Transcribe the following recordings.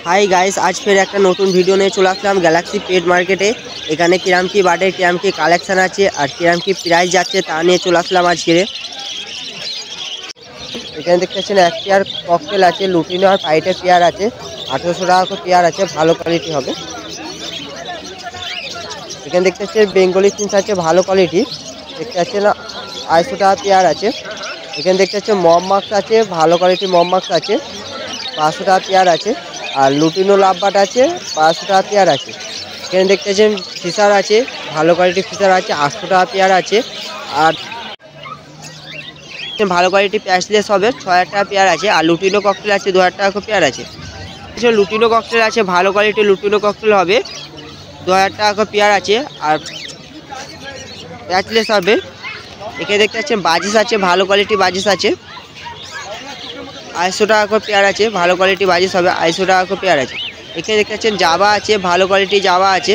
High guys, आज फिर एक नतून भिडियो निये चले आसलाम गैलाक्सी पेट मार्केटे। एखाने किराम की बार्डे किराम की कालेक्शन आछे और किराम की प्राइस जाच्छे ता निये चले आसलाम आज के। एखाने देखते पाच्छेन एक पेयार ककटेल आछे, लुटिनो और पाइटेर पेयार आछे। 1800 टाका करे पेयार आछे, भालो क्वालिटी होबे। एखाने देखते पाच्छेन बेंगली फिंच आछे भालो क्वालिटी, देखते पाच्छेन 250 टाका पेयार आछे। एखाने देखते पाच्छेन मममाक्स आछे, भालो क्वालिटी मममाक्स आछे, 500 टाका पेयार आछे। और लुटिनो लाभबाट आछे 500 टाका पेयार आछे। एखाने देखते पाच्छेन फिशार आछे, भालो क्वालिटी फिशार आछे, 800 टाका पेयार आछे। और भालो क्वालिटी प्यासलेस होबे 6000 टाका पेयार आछे। और लुटिनो ककटेल आछे 2000 टाका करे पेयार आछे। लुटिनो ककटेल आछे, भालो क्वालिटी लुटिनो ककटेल होबे 2000 टाका करे पेयार आछे और प्यासलेस होबे। एखाने देखते पाच्छेन बाजिस आछे, भालो क्वालिटी बाजिस आछे, 250 टाका करे पेयार आछे, भालो क्वालिटी बाजिस होबे 250 टाका करे पेयार आछे। एखाने देखते पाच्छेन जावा आछे, भालो क्वालिटी जावा आछे,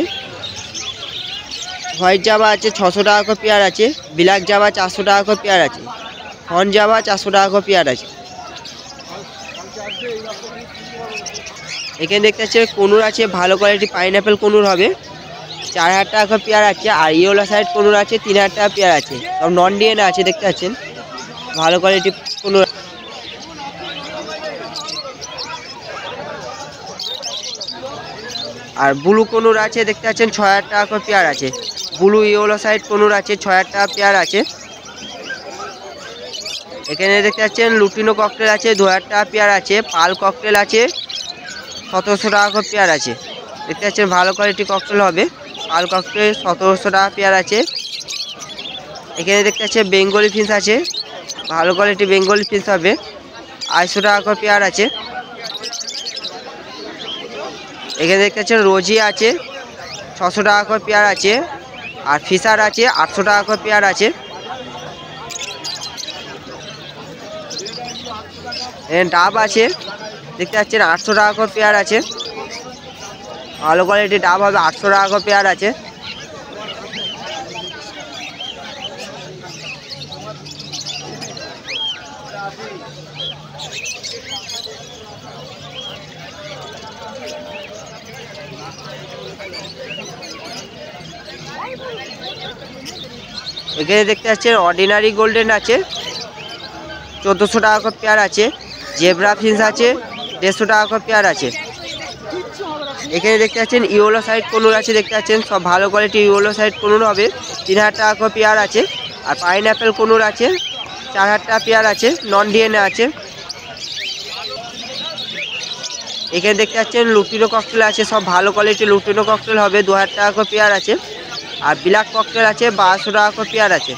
व्हाइट जावा आछे 600 टाका करे पेयार आछे, ब्लैक जावा 400 टाका करे पेयार आछे, हर्न जावा 400 टाका करे पेयार आछे। एखाने देखते पाच्छेन कनुर आछे, भालो क्वालिटी पाइनएप्पल कनुर होबे 4000 टाका करे पेयार आछे। और येलो साइड कनुर आछे 3000 टाका पेयार आछे, सब नन डिएनए आछे। देखते पाच्छेन भालो क्वालिटी कनुर। और ब्लू कनुर आछे, देखते पाच्छेन 6000 टाका करे पेयार आछे। ब्लू येलो साइड कनुर आछे 6000 टाका पेयार आछे। एखाने देखते पाच्छेन लुटिनो ककटेल आछे 2000 टाका पेयार आछे, पाल ककटेल आछे 1700 टाका करे पेयार आछे। देखते पाच्छेन भालो क्वालिटी ककटेल होबे, पाल ककटेल 1700 टाका पेयार आछे। एखाने देखते पाच्छेन बेंगली फिंच आछे, भालो क्वालिटी बेंगली फिंच होबे 250 टाका करे पेयार आछे। एखाने देखते पाच्छेन रोजी आछे 600 टाका करे पेयार आछे। और फिशार आछे 800 टाका करे पेयार आछे। डाब आछे, देखते पाच्छेन 800 टाका करे पेयार आछे, भालो क्वालिटी डाब होबे 800 टाका करे पेयार आछे। एखाने देखते पाच्छेन अर्डिनारि गोल्डेन आछे 1400 टाका करे पेयार आछे, जेब्रा फिंच आछे 150 टाका करे पेयार आछे। एखाने देखते पाच्छेन येलो साइड कनुर आछे, देखते पाच्छेन सब भालो क्वालिटी येलो साइड कनुर होबे 3000 टाका करे पेयार आछे। और पाइनएप्पल कनुर आछे 4000 टाका पेयार आछे, नन डिएनए आछे। एखाने देखते पाच्छेन लुटिनो ककटेल आछे, सब भालो क्वालिटी लुटिनो ककटेल होबे 2000 टाका करे पेयार आछे। और ब्लैक ककटेल आछे 1200 टाका करे पेयार आछे।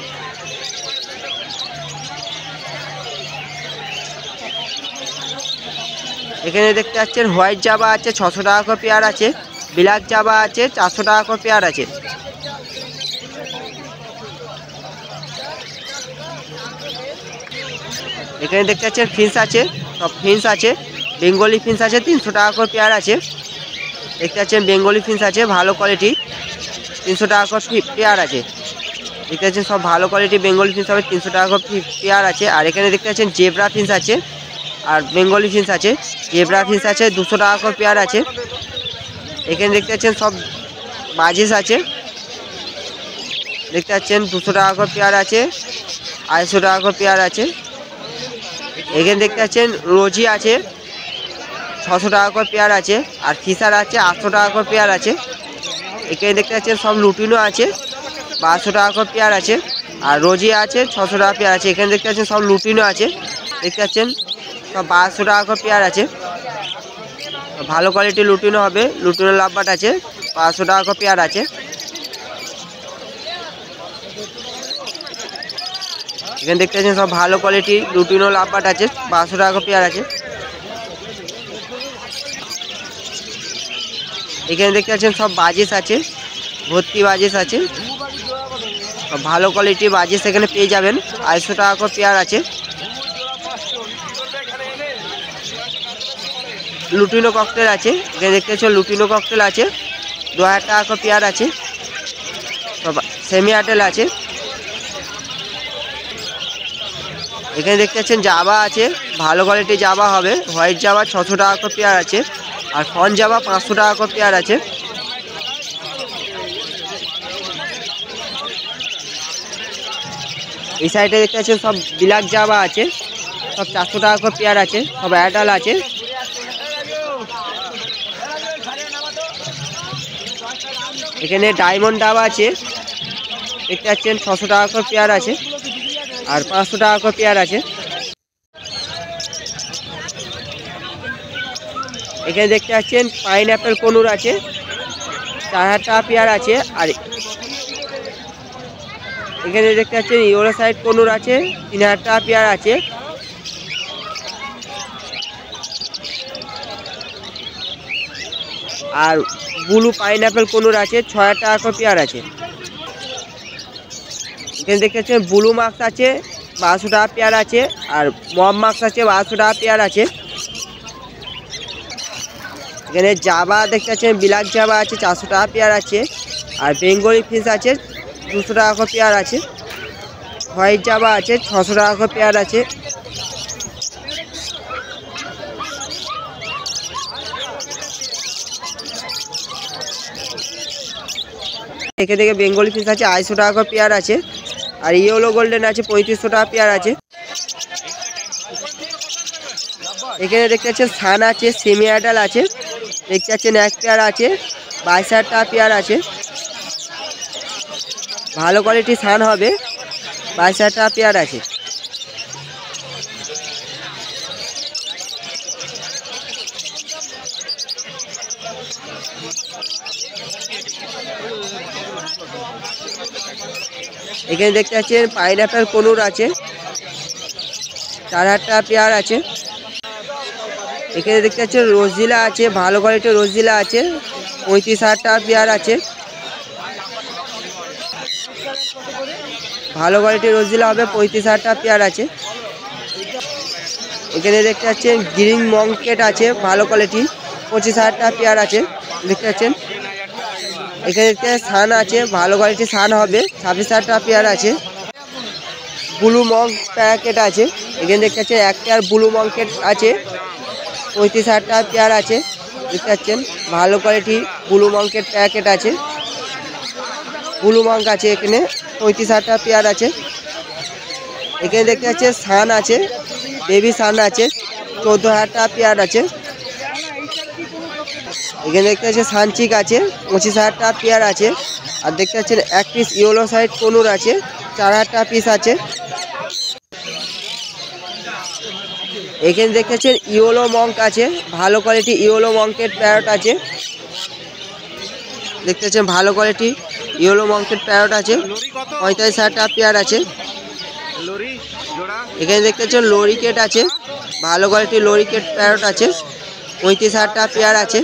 एखाने देखते पाच्छेन व्हाइट जावा आछे 600 टाका करे पेयार आछे, ब्लैक जावा आछे 400 टाका करे पेयार आछे। एखाने देखते पाच्छेन फिंच आछे, सब फिंच आछे, बेंगली फिंच आछे 300 टाका करे पेयार आछे। देखते पाच्छेन बेंगली फिंच आछे भालो क्वालिटी 300 टाका करे पेयार आछे। देखते पाच्छेन सब भालो क्वालिटी बेंगली फिंच होबे 300 टाका करे पेयार आछे। और एखाने देखते पाच्छेन जेब्रा फिंच आछे और बेंगली फिंच आछे, जेब्रा फिंच आछे 200 टाका करे पेयार आछे। एखाने देखते पाच्छेन सब बाजिस आछे, देखते पाच्छेन 200 टाका करे पेयार आछे, 250 टाका करे पेयार आछे। एखाने देखते पाच्छेन रोजी आछे 600 टाका करे पेयार आछे। और फिशार आछे 800 टाका करे पेयार आछे। एखाने देखते पाच्छेन सब लुटिनो आछे 1200 टाका करे पेयार आछे। और रोजी आछे 600 टाका पेयार आछे। एखाने देखते पाच्छेन सब लुटिनो आछे, देखते पाच्छेन सब 1200 टाका करे पेयार आछे, भालो क्वालिटी लुटिनो होबे, लुटिनो लाभबाट आछे 500 टाका करे पेयार आछे। एखाने देखते पाच्छेन सब भालो क्वालिटी लुटिनो लाभबाट आछे 500 टाका करे पेयार आछे। एखाने देखते पाच्छेन सब बाजिस आछे, भर्ती बाजिस आछे, भालो क्वालिटी बाजिस एखाने पेये जाबेन 250 टाका करे पेयार आछे। लुटिनो ककटेल आछे, एखाने देखते पाच्छेन लुटिनो ककटेल आछे 2000 टाका करे पेयार आछे, सेमी आटेल आछे। এখানে দেখতে পাচ্ছেন জাভা আছে, ভালো কোয়ালিটি জাভা হবে। হোয়াইট জাভা 600 টাকা করে পেয়ার আছে আর ফন জাবা 500 টাকা করে পেয়ার আছে। এই সাইডে দেখতে পাচ্ছেন সব ব্ল্যাক জাবা আছে, সব 400 টাকা করে পেয়ার আছে, সব অ্যাডাল আছে। এখানে ডায়মন্ড ডাবা আছে, দেখতে পাচ্ছেন 600 টাকা করে পেয়ার আছে আর 500 টাকা করে পেয়ার আছে। এখানে দেখতে পাচ্ছেন পাইনঅ্যাপেল কনুর আছে, 4000 টাকা পেয়ার আছে। আর এখানে দেখতে পাচ্ছেন ইয়েলো সাইড কনুর আছে, 3000 টাকা পেয়ার আছে। আর ব্লু পাইনঅ্যাপেল কনুর আছে, 6000 টাকা করে পেয়ার আছে। এখানে দেখতে পাচ্ছেন ব্লু মার্কস আছে, 1200 টাকা পেয়ার আছে। আর মম মার্কস আছে, 1200 টাকা পেয়ার আছে। এখানে জাবা দেখতে পাচ্ছেন ব্ল্যাক জাবা আছে, 400 টাকা পেয়ার আছে। আর বেঙ্গলি ফিশ আছে, 200 টাকা করে পেয়ার আছে। হোয়াইট জাবা আছে, 600 টাকা করে পেয়ার আছে। এখানে থেকে বেঙ্গলি ফিশ আছে, 250 টাকা করে পেয়ার আছে। আর ইয়েলো গোল্ডেন আছে, 3500 টাকা পেয়ার আছে। এখানে দেখতে পাচ্ছেন সান আছে, সেমি অ্যাডাল আছে, দেখতে পাচ্ছেন এক পেয়ার আছে, 22,000 টাকা পেয়ার আছে। ভালো কোয়ালিটি সান হবে, 22,000 টাকা পেয়ার আছে। এখানে দেখতে পাচ্ছেন পাইনঅ্যাপেল কনুর আছে, 4000 টাকা পেয়ার আছে। এখানে দেখতে পাচ্ছেন রোজিলা আছে, ভালো কোয়ালিটির রোজিলা আছে, 35,000 টাকা পেয়ার আছে। ভালো কোয়ালিটির রোজিলা হবে, 35,000 টাকা পেয়ার আছে। এখানে দেখতে পাচ্ছেন গ্রিন মঙ্কেট আছে, ভালো কোয়ালিটি, 25,000 টাকা পেয়ার আছে, দেখতে পাচ্ছেন। এখানে দেখতে সান আছে, ভালো কোয়ালিটি সান হবে, 26,000 টাকা পেয়ার আছে। ব্লু মঙ্ক প্যাকেট আছে, এখানে দেখতে পাচ্ছেন এক পেয়ার ব্লু মঙ্কেট আছে, 35,000 টাকা পেয়ার আছে, দেখতে পাচ্ছেন। ভালো কোয়ালিটি ব্লু মঙ্কেট প্যাকেট আছে, ব্লু মঙ্ক আছে, এখানে 35,000 টাকা পেয়ার আছে। এখানে দেখতে পাচ্ছেন সান আছে, বেবি সান আছে, 14,000 টাকা পেয়ার আছে। এখানে দেখতে পাচ্ছেন সানচিক আছে, 25,000 টাকা পেয়ার আছে। আর দেখতে পাচ্ছেন এক পিস ইয়েলো সাইড কনুর আছে, 4,000 টাকা পিস আছে। এখানে দেখতে পাচ্ছেন ইয়েলো মঙ্ক আছে, ভালো কোয়ালিটি ইয়েলো মঙ্কের প্যারট আছে, দেখতে পাচ্ছেন ভালো কোয়ালিটি ইয়েলো মঙ্কের প্যারট আছে, 45,000 টাকা পেয়ার আছে। এখানে দেখতে পাচ্ছেন লরিকেট আছে, ভালো কোয়ালিটি লরিকেট প্যারট আছে, 35,000 টাকা পেয়ার আছে।